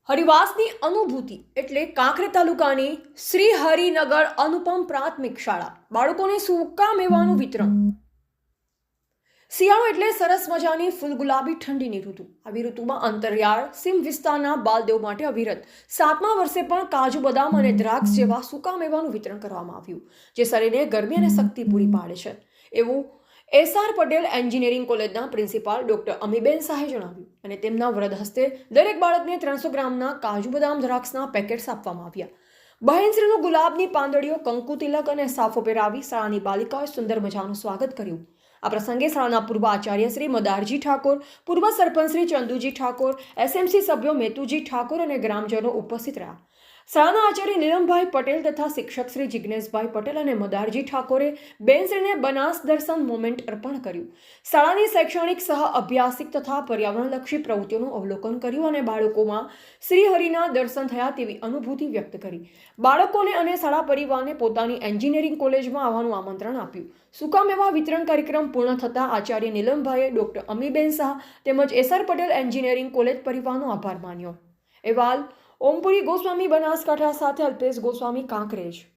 હરિવાસની અનુભૂતિ એટલે કાંકરેજ તાલુકાની શ્રી હરિનગર અનુપમ પ્રાથમિક શાળા બાળકોને સૂકા મેવાનું વિતરણ। શિયાળો એટલે સરસ મજાની ફૂલ ગુલાબી ઠંડીની ઋતુ। આવી ઋતુમાં અંતરિયાળ સીમ વિસ્તારના બાલદેવ માટે અવિરત 7મા વર્ષે પણ કાજુ બદામ અને દ્રાક્ષ જેવા સૂકા મેવાનું વિતરણ કરવામાં આવ્યું, જે શરીરને ગરમી અને શક્તિ પૂરી પાડે છે, એવું એસઆર પટેલ એન્જિનિયરિંગ કોલેજના પ્રિન્સિપાલ ડોક્ટર અમીબેન શાહે જણાવ્યું। અને તેમના વરદ હસ્તે દરેક બાળકને 300 ગ્રામના કાજુ બદામ દ્રાક્ષના પેકેટ્સ આપવામાં આવ્યા। બહેનશ્રીનું ગુલાબની પાંદડીઓ, કંકુ તિલક અને સાફો પહેરાવી શાળાની બાલિકાઓએ સુંદર મજાનું સ્વાગત કર્યું। આ પ્રસંગે શાળાના પૂર્વ આચાર્ય શ્રી મદારજી ઠાકોર, પૂર્વ સરપંચ શ્રી ચંદુજી ઠાકોર, એસએમસી સભ્યો મેતુજી ઠાકોર અને ગ્રામજનો ઉપસ્થિત રહ્યા। શાળાના આચાર્ય નીલમભાઈ પટેલ તથા શિક્ષક શ્રી જિજ્ઞેશભાઈ પટેલ અને મદારજી ઠાકોરે બેનશ્રીને બનાસ દર્શન મોમેન્ટ અર્પણ કર્યું। શાળાની શૈક્ષણિક સહ અભ્યાસિક તથા પર્યાવરણલક્ષી પ્રવૃત્તિઓનું અવલોકન કર્યું અને બાળકોમાં શ્રી હરિના દર્શન થયા તેવી અનુભૂતિ વ્યક્ત કરી। બાળકોને અને શાળા પરિવારને પોતાની એન્જિનિયરિંગ કોલેજમાં આવવાનું આમંત્રણ આપ્યું। સૂકા મેવા વિતરણ કાર્યક્રમ પૂર્ણ થતાં આચાર્ય નીલમભાઈએ ડોક્ટર અમીબેન શાહ તેમજ એસઆર પટેલ એન્જિનિયરિંગ કોલેજ પરિવારનો આભાર માન્યો। અહેવાલ ઓમપુરી ગોસ્વામી બનાસકાંઠા સાથે અલ્પેશ ગોસ્વામી કાંકરેજ।